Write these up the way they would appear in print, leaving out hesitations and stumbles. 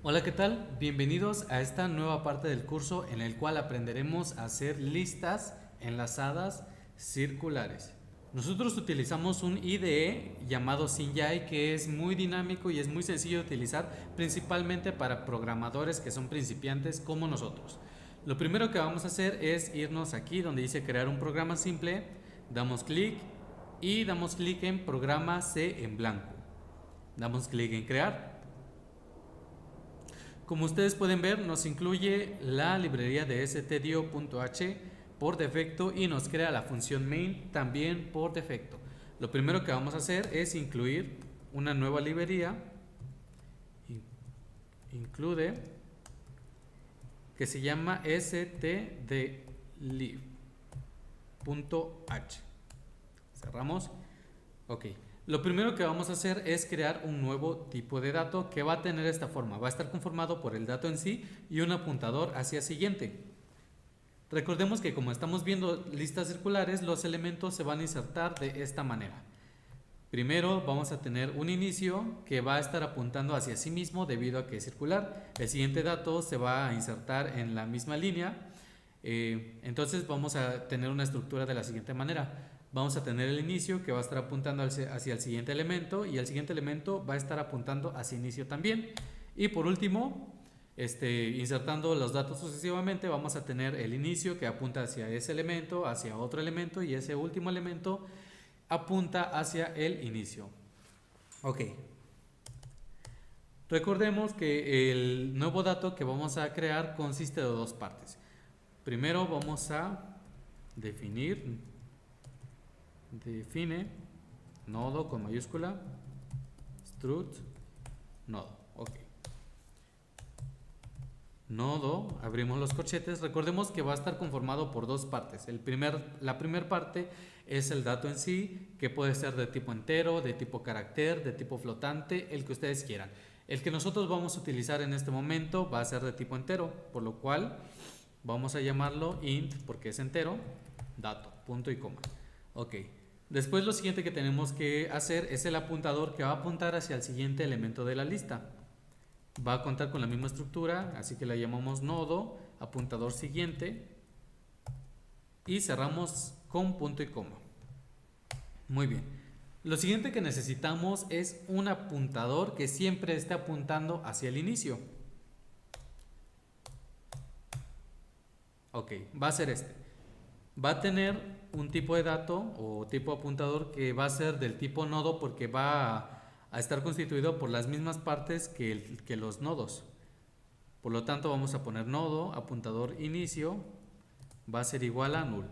Hola, ¿qué tal? Bienvenidos a esta nueva parte del curso en el cual aprenderemos a hacer listas enlazadas circulares. Nosotros utilizamos un IDE llamado Sinjai que es muy dinámico y es muy sencillo de utilizar principalmente para programadores que son principiantes como nosotros. Lo primero que vamos a hacer es irnos aquí donde dice crear un programa simple, damos clic y damos clic en programa C en blanco. Damos clic en crear. Como ustedes pueden ver, nos incluye la librería de stdio.h por defecto y nos crea la función main también por defecto. Lo primero que vamos a hacer es incluir una nueva librería, include, que se llama stdlib.h. Cerramos. Ok. Lo primero que vamos a hacer es crear un nuevo tipo de dato que va a tener esta forma. Va a estar conformado por el dato en sí y un apuntador hacia siguiente. Recordemos que como estamos viendo listas circulares, los elementos se van a insertar de esta manera. Primero vamos a tener un inicio que va a estar apuntando hacia sí mismo debido a que es circular. El siguiente dato se va a insertar en la misma línea. Entonces vamos a tener una estructura de la siguiente manera. Vamos a tener el inicio que va a estar apuntando hacia el siguiente elemento y el siguiente elemento va a estar apuntando hacia inicio también. Y por último, insertando los datos sucesivamente, vamos a tener el inicio que apunta hacia ese elemento, hacia otro elemento y ese último elemento apunta hacia el inicio. Ok. Recordemos que el nuevo dato que vamos a crear consiste de dos partes. Primero vamos a define nodo con mayúscula struct nodo. Ok. Nodo, abrimos los corchetes. Recordemos que va a estar conformado por dos partes. La primera parte es el dato en sí, que puede ser de tipo entero, de tipo carácter, de tipo flotante, el que ustedes quieran. El que nosotros vamos a utilizar en este momento va a ser de tipo entero, por lo cual vamos a llamarlo int porque es entero, dato, punto y coma. Ok. Después lo siguiente que tenemos que hacer es el apuntador que va a apuntar hacia el siguiente elemento de la lista. Va a contar con la misma estructura, así que la llamamos nodo, apuntador siguiente y cerramos con punto y coma. Muy bien. Lo siguiente que necesitamos es un apuntador que siempre esté apuntando hacia el inicio. Ok, va a ser este. Va a tener un tipo de dato o tipo apuntador que va a ser del tipo nodo porque va a estar constituido por las mismas partes que los nodos. Por lo tanto vamos a poner nodo, apuntador inicio, va a ser igual a null.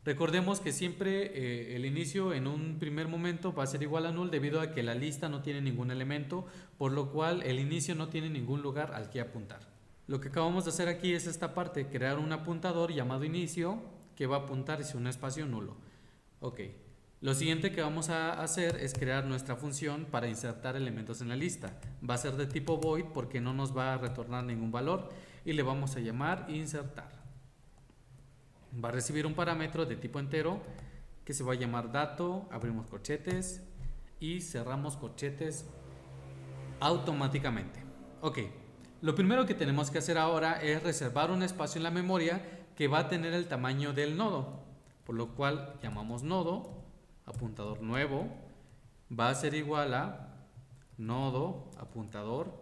Recordemos que siempre el inicio en un primer momento va a ser igual a null debido a que la lista no tiene ningún elemento, por lo cual el inicio no tiene ningún lugar al que apuntar. Lo que acabamos de hacer aquí es esta parte, crear un apuntador llamado inicio que va a apuntar hacia un espacio nulo. Ok. Lo siguiente que vamos a hacer es crear nuestra función para insertar elementos en la lista. Va a ser de tipo void porque no nos va a retornar ningún valor y le vamos a llamar insertar. Va a recibir un parámetro de tipo entero que se va a llamar dato, abrimos corchetes y cerramos corchetes automáticamente. Ok, lo primero que tenemos que hacer ahora es reservar un espacio en la memoria que va a tener el tamaño del nodo, por lo cual llamamos nodo, apuntador nuevo, va a ser igual a nodo, apuntador,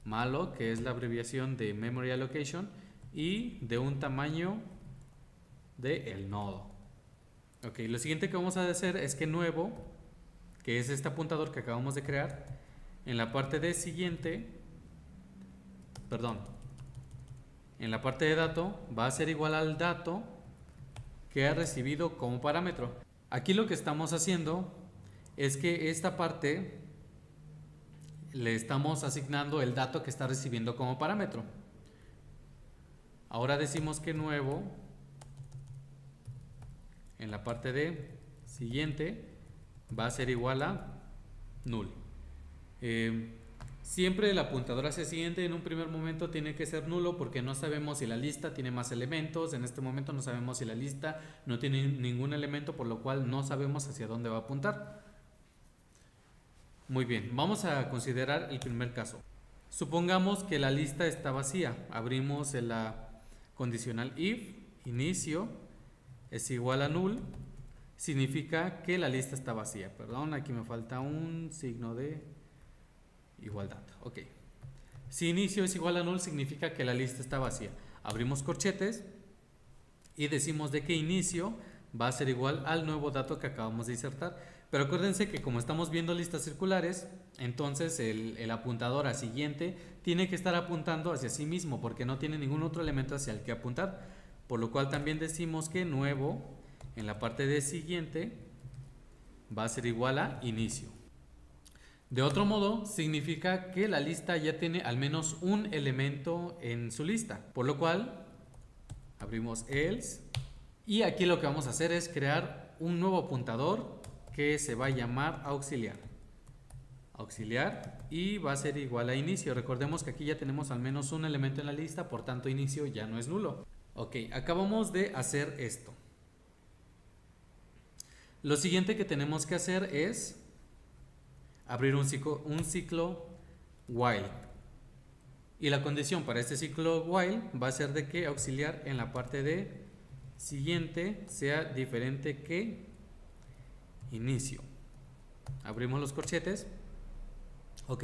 malo, que es la abreviación de memory allocation, y de un tamaño de el nodo. Ok, lo siguiente que vamos a hacer es que nuevo, que es este apuntador que acabamos de crear, en la parte de siguiente, en la parte de dato va a ser igual al dato que ha recibido como parámetro. Aquí lo que estamos haciendo es que esta parte le estamos asignando el dato que está recibiendo como parámetro. Ahora decimos que nuevo en la parte de siguiente va a ser igual a null. Siempre el apuntador hacia siguiente en un primer momento tiene que ser nulo porque no sabemos si la lista tiene más elementos. En este momento no sabemos si la lista no tiene ningún elemento, por lo cual no sabemos hacia dónde va a apuntar. Muy bien, vamos a considerar el primer caso. Supongamos que la lista está vacía. Abrimos la condicional if, inicio, es igual a null. Significa que la lista está vacía. Perdón, aquí me falta un signo de igualdad. Ok. Si inicio es igual a null, significa que la lista está vacía. Abrimos corchetes y decimos de que inicio va a ser igual al nuevo dato que acabamos de insertar. Pero acuérdense que como estamos viendo listas circulares, entonces el apuntador a siguiente tiene que estar apuntando hacia sí mismo porque no tiene ningún otro elemento hacia el que apuntar. Por lo cual también decimos que nuevo en la parte de siguiente va a ser igual a inicio. De otro modo, significa que la lista ya tiene al menos un elemento en su lista. Por lo cual, abrimos else. Y aquí lo que vamos a hacer es crear un nuevo apuntador que se va a llamar auxiliar. Auxiliar y va a ser igual a inicio. Recordemos que aquí ya tenemos al menos un elemento en la lista, por tanto inicio ya no es nulo. Ok, acabamos de hacer esto. Lo siguiente que tenemos que hacer es abrir un ciclo while. Y la condición para este ciclo while va a ser de que auxiliar en la parte de siguiente sea diferente que inicio. Abrimos los corchetes. Ok.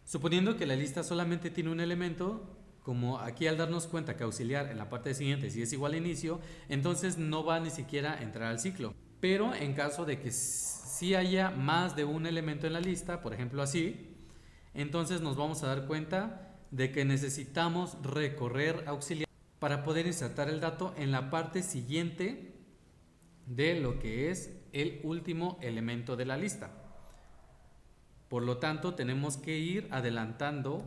Suponiendo que la lista solamente tiene un elemento, como aquí al darnos cuenta que auxiliar en la parte de siguiente si es igual a inicio, entonces no va ni siquiera a entrar al ciclo. Pero en caso de que si haya más de un elemento en la lista, por ejemplo así, entonces nos vamos a dar cuenta de que necesitamos recorrer auxiliar para poder insertar el dato en la parte siguiente de lo que es el último elemento de la lista. Por lo tanto, tenemos que ir adelantando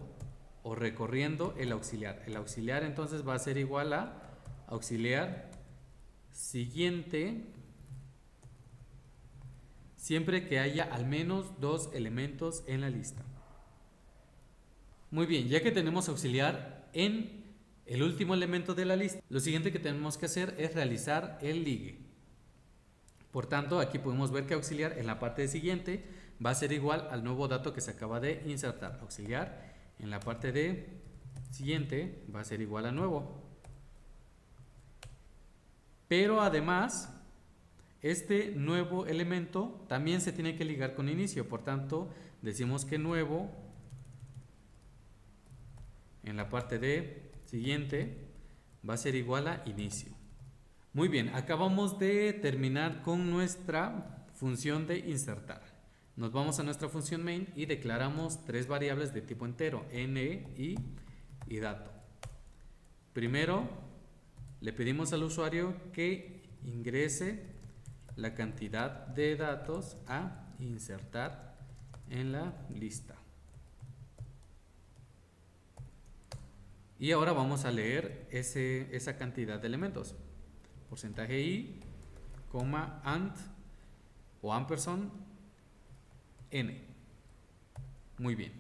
o recorriendo el auxiliar. El auxiliar entonces va a ser igual a auxiliar siguiente siempre que haya al menos dos elementos en la lista. Muy bien, ya que tenemos auxiliar en el último elemento de la lista, lo siguiente que tenemos que hacer es realizar el ligue. Por tanto, aquí podemos ver que auxiliar en la parte de siguiente va a ser igual al nuevo dato que se acaba de insertar. Auxiliar en la parte de siguiente va a ser igual a nuevo. Pero además, este nuevo elemento también se tiene que ligar con inicio. Por tanto, decimos que nuevo en la parte de siguiente va a ser igual a inicio. Muy bien, acabamos de terminar con nuestra función de insertar. Nos vamos a nuestra función main y declaramos tres variables de tipo entero, n, y dato. Primero, le pedimos al usuario que ingrese la cantidad de datos a insertar en la lista. Y ahora vamos a leer esa cantidad de elementos. Porcentaje i, coma, and o ampersand n. Muy bien.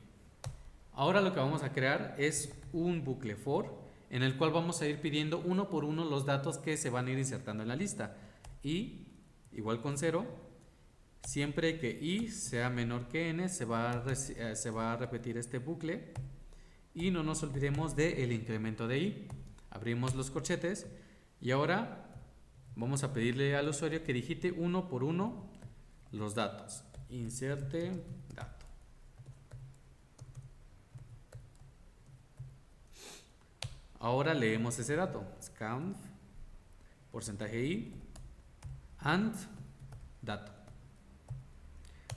Ahora lo que vamos a crear es un bucle for en el cual vamos a ir pidiendo uno por uno los datos que se van a ir insertando en la lista. Y igual con 0, siempre que i sea menor que n se va a repetir este bucle. Y no nos olvidemos del incremento de i. Abrimos los corchetes y ahora vamos a pedirle al usuario que digite uno por uno los datos. Inserte dato. Ahora leemos ese dato. Scanf, porcentaje i, and dato.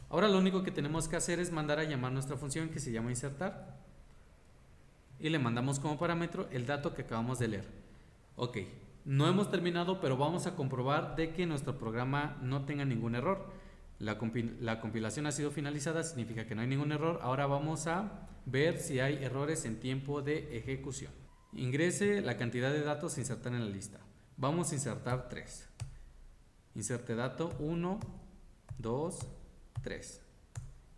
Ahora lo único que tenemos que hacer es mandar a llamar nuestra función que se llama insertar. Y le mandamos como parámetro el dato que acabamos de leer. Ok, no hemos terminado, pero vamos a comprobar de que nuestro programa no tenga ningún error. La compilación ha sido finalizada, significa que no hay ningún error. Ahora vamos a ver si hay errores en tiempo de ejecución. Ingrese la cantidad de datos a insertar en la lista. Vamos a insertar 3. Inserte dato 1, 2, 3.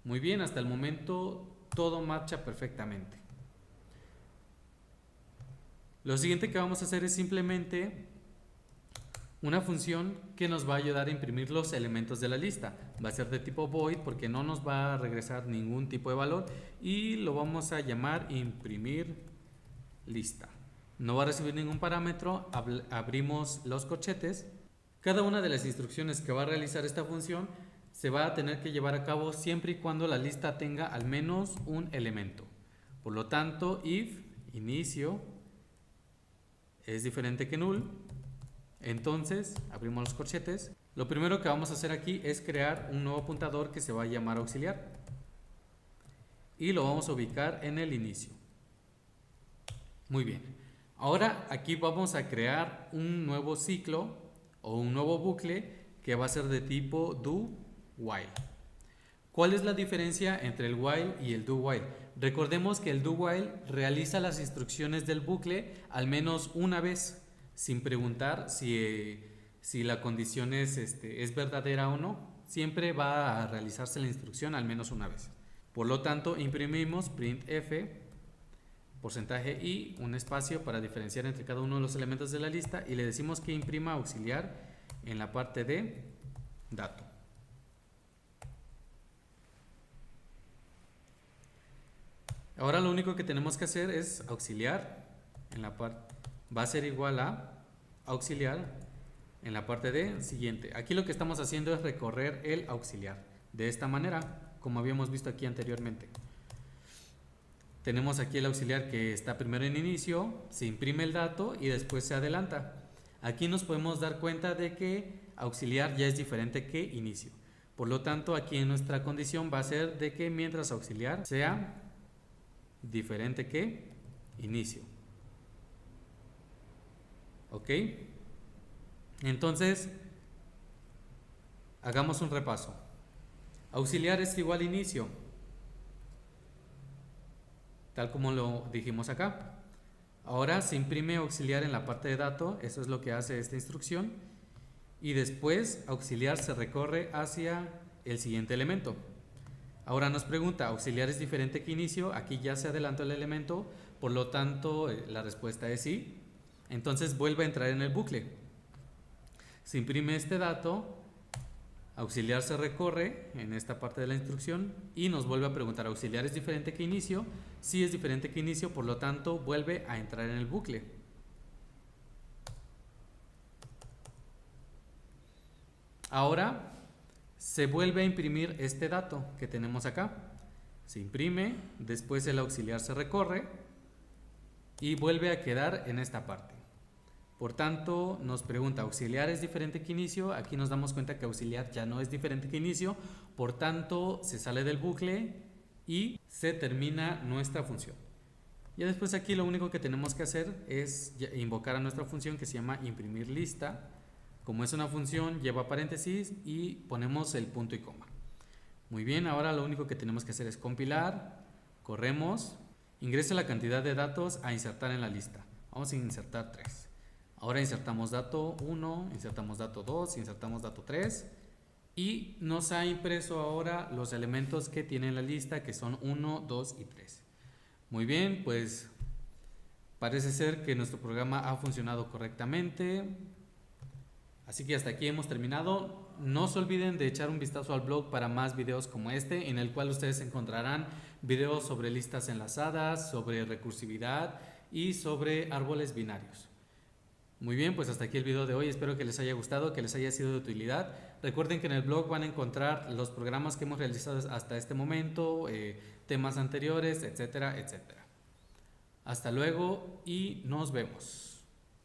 Muy bien, hasta el momento todo marcha perfectamente. Lo siguiente que vamos a hacer es simplemente una función que nos va a ayudar a imprimir los elementos de la lista. Va a ser de tipo void porque no nos va a regresar ningún tipo de valor y lo vamos a llamar imprimir lista. No va a recibir ningún parámetro, abrimos los corchetes. Cada una de las instrucciones que va a realizar esta función se va a tener que llevar a cabo siempre y cuando la lista tenga al menos un elemento. Por lo tanto, if inicio es diferente que null, entonces abrimos los corchetes. Lo primero que vamos a hacer aquí es crear un nuevo apuntador que se va a llamar auxiliar y lo vamos a ubicar en el inicio. Muy bien, ahora aquí vamos a crear un nuevo ciclo o un nuevo bucle que va a ser de tipo do while. ¿Cuál es la diferencia entre el while y el do while? Recordemos que el do while realiza las instrucciones del bucle al menos una vez, sin preguntar si la condición es verdadera o no. Siempre va a realizarse la instrucción al menos una vez. Por lo tanto, imprimimos printf porcentaje y un espacio para diferenciar entre cada uno de los elementos de la lista y le decimos que imprima auxiliar en la parte de dato. Ahora lo único que tenemos que hacer es auxiliar en la parte, va a ser igual a auxiliar en la parte de siguiente. Aquí lo que estamos haciendo es recorrer el auxiliar de esta manera, como habíamos visto aquí anteriormente. Tenemos aquí el auxiliar que está primero en inicio, se imprime el dato y después se adelanta. Aquí nos podemos dar cuenta de que auxiliar ya es diferente que inicio. Por lo tanto, aquí en nuestra condición va a ser de que mientras auxiliar sea diferente que inicio. ¿Ok? Entonces, hagamos un repaso. Auxiliar es igual a inicio, tal como lo dijimos acá. Ahora se imprime auxiliar en la parte de dato, eso es lo que hace esta instrucción. Y después auxiliar se recorre hacia el siguiente elemento. Ahora nos pregunta, auxiliar es diferente que inicio, aquí ya se adelantó el elemento, por lo tanto la respuesta es sí. Entonces vuelve a entrar en el bucle. Se imprime este dato, auxiliar se recorre en esta parte de la instrucción y nos vuelve a preguntar, auxiliar es diferente que inicio, sí es diferente que inicio, por lo tanto vuelve a entrar en el bucle. Ahora se vuelve a imprimir este dato que tenemos acá. Se imprime, después el auxiliar se recorre y vuelve a quedar en esta parte. Por tanto, nos pregunta, ¿auxiliar es diferente que inicio? Aquí nos damos cuenta que auxiliar ya no es diferente que inicio, por tanto, se sale del bucle y se termina nuestra función. Y después aquí lo único que tenemos que hacer es invocar a nuestra función que se llama imprimir lista. Como es una función, lleva paréntesis y ponemos el punto y coma. Muy bien, ahora lo único que tenemos que hacer es compilar, corremos, ingrese la cantidad de datos a insertar en la lista. Vamos a insertar 3. Ahora insertamos dato 1, insertamos dato 2, insertamos dato 3 y nos ha impreso ahora los elementos que tiene la lista, que son 1, 2 y 3. Muy bien, pues parece ser que nuestro programa ha funcionado correctamente. Así que hasta aquí hemos terminado. No se olviden de echar un vistazo al blog para más videos como este, en el cual ustedes encontrarán videos sobre listas enlazadas, sobre recursividad y sobre árboles binarios. Muy bien, pues hasta aquí el video de hoy. Espero que les haya gustado, que les haya sido de utilidad. Recuerden que en el blog van a encontrar los programas que hemos realizado hasta este momento, temas anteriores, etcétera, etcétera. Hasta luego y nos vemos.